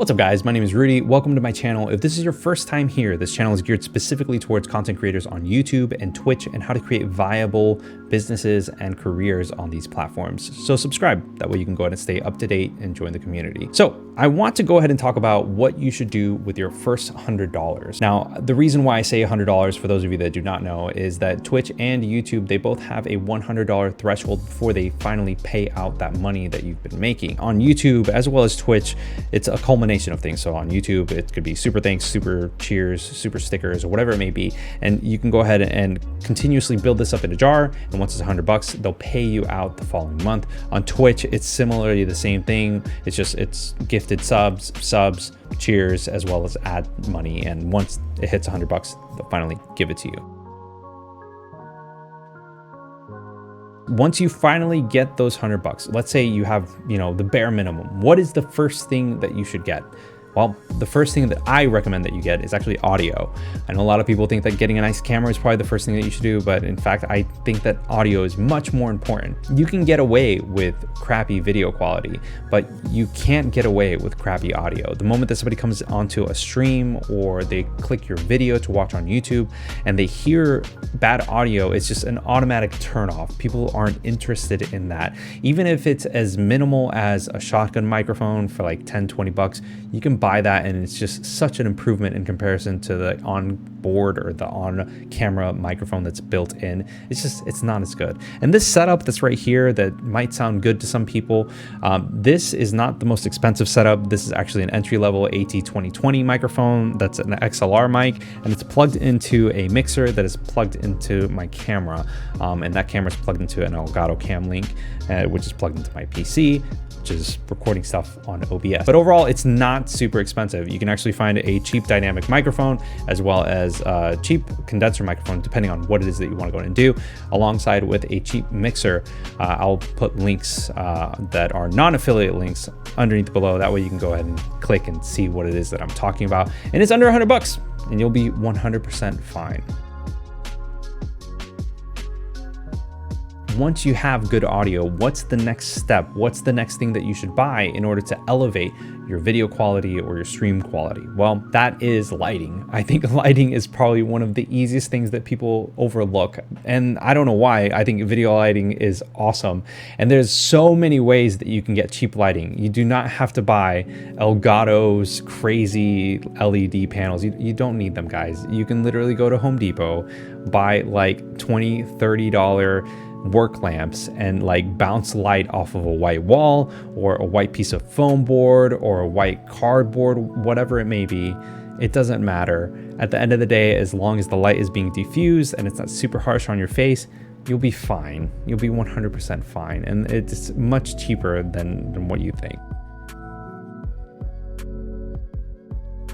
What's up guys, my name is Rudy. Welcome to my channel. If this is your first time here, this channel is geared specifically towards content creators on YouTube and Twitch and how to create viable businesses and careers on these platforms. So subscribe, that way you can go ahead and stay up to date and join the community. So I want to go ahead and talk about what you should do with your first $100. Now, the reason why I say $100 for those of you that do not know is that Twitch and YouTube, they both have a $100 threshold before they finally pay out that money that you've been making. On YouTube, as well as Twitch, it's a culmination of things. So on YouTube, it could be super thanks, super cheers, super stickers, or whatever it may be. And you can go ahead and continuously build this up in a jar. And once it's $100, they'll pay you out the following month. On Twitch, it's similarly the same thing. It's gifted subs, cheers, as well as ad money. And once it hits $100, they'll finally give it to you. Once you finally get those $100, let's say you have, the bare minimum, what is the first thing that you should get? Well, the first thing that I recommend that you get is actually audio. I know a lot of people think that getting a nice camera is probably the first thing that you should do, but in fact, I think that audio is much more important. You can get away with crappy video quality, but you can't get away with crappy audio. The moment that somebody comes onto a stream or they click your video to watch on YouTube and they hear bad audio, it's just an automatic turnoff. People aren't interested in that. Even if it's as minimal as a shotgun microphone for like 10, 20 bucks, you can buy that and it's just such an improvement in comparison to the on-board or the on-camera microphone that's built in. It's not as good. And this setup that's right here that might sound good to some people, this is not the most expensive setup. This is actually an entry-level AT2020 microphone that's an XLR mic, and it's plugged into a mixer that is plugged into my camera, and that camera is plugged into an Elgato Cam Link, which is plugged into my PC, which is recording stuff on OBS. But overall, it's not super expensive. You can actually find a cheap dynamic microphone as well as a cheap condenser microphone, depending on what it is that you want to go ahead and do, alongside with a cheap mixer. I'll put links that are non-affiliate links underneath below. That way you can go ahead and click and see what it is that I'm talking about. And it's under $100 and you'll be 100% fine. Once you have good audio, what's the next step? What's the next thing that you should buy in order to elevate your video quality or your stream quality? Well, that is lighting. I think lighting is probably one of the easiest things that people overlook. And I don't know why. I think video lighting is awesome. And there's so many ways that you can get cheap lighting. You do not have to buy Elgato's crazy LED panels. You don't need them, guys. You can literally go to Home Depot, buy like $20, $30 work lamps and like bounce light off of a white wall or a white piece of foam board or a white cardboard, whatever it may be. It doesn't matter. At the end of the day, as long as the light is being diffused and it's not super harsh on your face, you'll be fine. You'll be 100% fine. And it's much cheaper than what you think.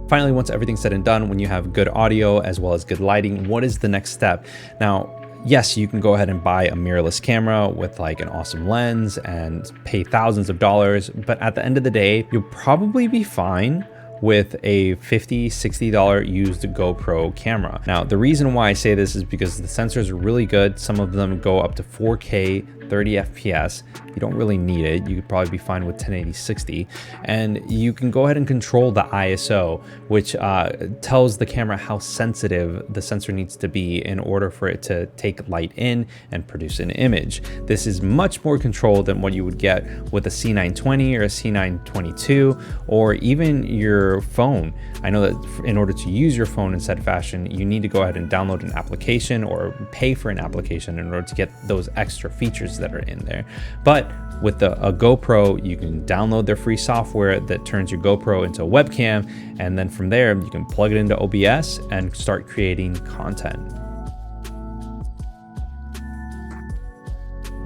Finally, once everything's said and done, when you have good audio as well as good lighting, what is the next step? Now, yes, you can go ahead and buy a mirrorless camera with like an awesome lens and pay thousands of dollars, but at the end of the day, you'll probably be fine with a $50, $60 used GoPro camera. Now, the reason why I say this is because the sensors are really good. Some of them go up to 4K, 30 FPS. You don't really need it. You could probably be fine with 1080 60. And you can go ahead and control the ISO, which tells the camera how sensitive the sensor needs to be in order for it to take light in and produce an image. This is much more control than what you would get with a C920 or a C922 or even your phone. I know that in order to use your phone in said fashion, you need to go ahead and download an application or pay for an application in order to get those extra features that are in there. But with a GoPro, you can download their free software that turns your GoPro into a webcam, and then from there you can plug it into OBS and start creating content.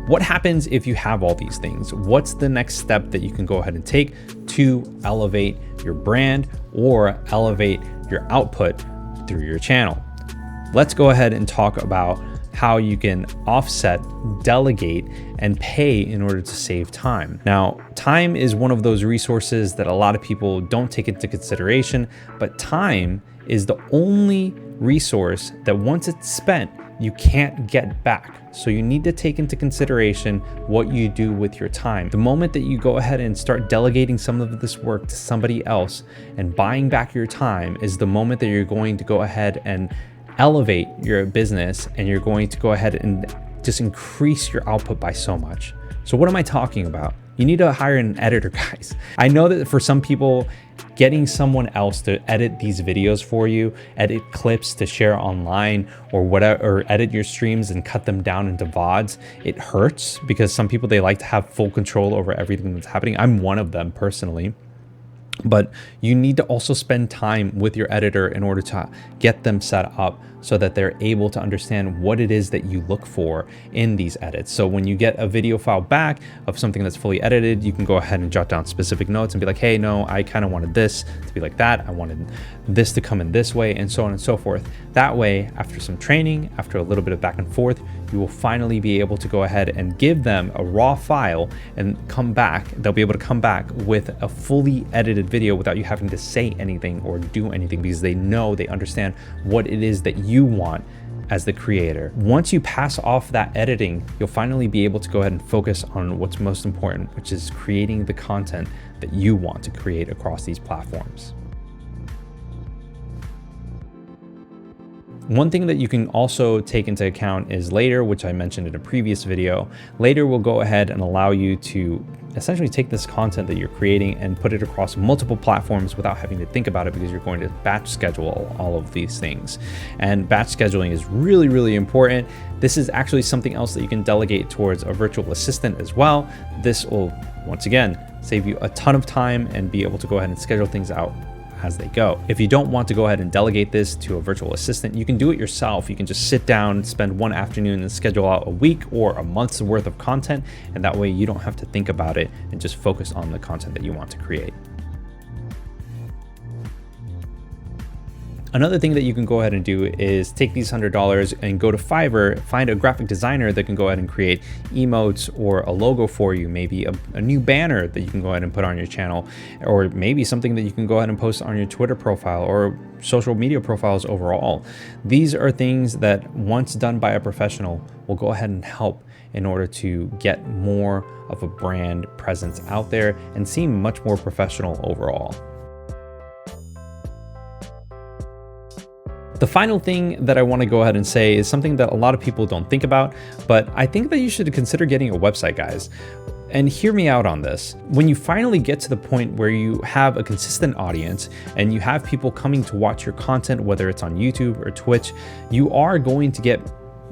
What happens if you have all these things? What's the next step that you can go ahead and take to elevate your brand or elevate your output through your channel? Let's go ahead and talk about how you can offset, delegate, and pay in order to save time. Now, time is one of those resources that a lot of people don't take into consideration, but time is the only resource that once it's spent, you can't get back. So you need to take into consideration what you do with your time. The moment that you go ahead and start delegating some of this work to somebody else and buying back your time is the moment that you're going to go ahead and elevate your business, and you're going to go ahead and just increase your output by so much. So what am I talking about? You need to hire an editor, guys. I know that for some people, getting someone else to edit these videos for you, edit clips to share online or whatever, or edit your streams and cut them down into VODs, it hurts because some people, they like to have full control over everything that's happening. I'm one of them personally. But you need to also spend time with your editor in order to get them set up so that they're able to understand what it is that you look for in these edits. So when you get a video file back of something that's fully edited, you can go ahead and jot down specific notes and be like, hey, no, I kind of wanted this to be like that. I wanted this to come in this way, and so on and so forth. That way, after some training, after a little bit of back and forth, you will finally be able to go ahead and give them a raw file and come back. They'll be able to come back with a fully edited video without you having to say anything or do anything, because they know, they understand what it is that you want as the creator. Once you pass off that editing, you'll finally be able to go ahead and focus on what's most important, which is creating the content that you want to create across these platforms. One thing that you can also take into account is Later, which I mentioned in a previous video. Later will go ahead and allow you to essentially take this content that you're creating and put it across multiple platforms without having to think about it, because you're going to batch schedule all of these things. And batch scheduling is really, really important. This is actually something else that you can delegate towards a virtual assistant as well. This will, once again, save you a ton of time and be able to go ahead and schedule things out as they go. If you don't want to go ahead and delegate this to a virtual assistant, you can do it yourself. You can just sit down, spend one afternoon and schedule out a week or a month's worth of content. And that way you don't have to think about it and just focus on the content that you want to create. Another thing that you can go ahead and do is take these $100 and go to Fiverr, find a graphic designer that can go ahead and create emotes or a logo for you, maybe a new banner that you can go ahead and put on your channel, or maybe something that you can go ahead and post on your Twitter profile or social media profiles overall. These are things that, once done by a professional, will go ahead and help in order to get more of a brand presence out there and seem much more professional overall. The final thing that I want to go ahead and say is something that a lot of people don't think about, but I think that you should consider getting a website, guys. And hear me out on this. When you finally get to the point where you have a consistent audience and you have people coming to watch your content, whether it's on YouTube or Twitch, you are going to get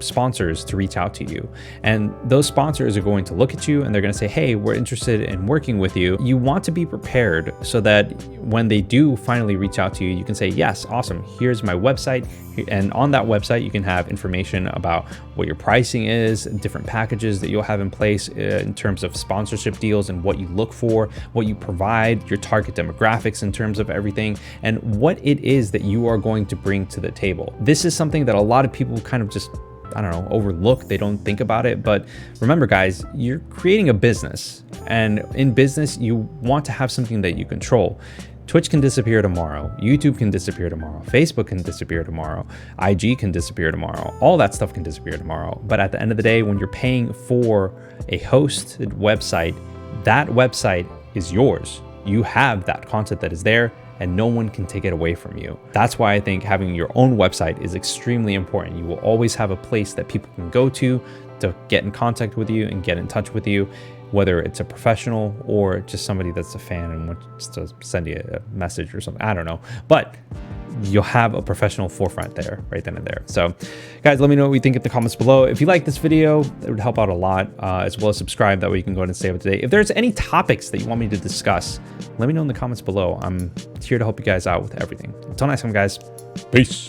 sponsors to reach out to you. And those sponsors are going to look at you and they're going to say, hey, we're interested in working with you. You want to be prepared so that when they do finally reach out to you, you can say, yes, awesome, here's my website. And on that website, you can have information about what your pricing is, different packages that you'll have in place in terms of sponsorship deals and what you look for, what you provide, your target demographics in terms of everything, and what it is that you are going to bring to the table. This is something that a lot of people kind of just, I don't know, overlook. They don't think about it. But remember, guys, you're creating a business, and in business, you want to have something that you control. Twitch can disappear tomorrow. YouTube can disappear tomorrow. Facebook can disappear tomorrow. IG can disappear tomorrow. All that stuff can disappear tomorrow. But at the end of the day, when you're paying for a hosted website, that website is yours. You have that content that is there, and no one can take it away from you. That's why I think having your own website is extremely important. You will always have a place that people can go to get in contact with you and get in touch with you, whether it's a professional or just somebody that's a fan and wants to send you a message or something. I don't know, but you'll have a professional forefront there, right then and there. So guys, let me know what you think in the comments below. If you like this video, it would help out a lot, as well as subscribe. That way you can go ahead and stay up to date. If there's any topics that you want me to discuss, let me know in the comments below. I'm here to help you guys out with everything. Until next time, guys, peace.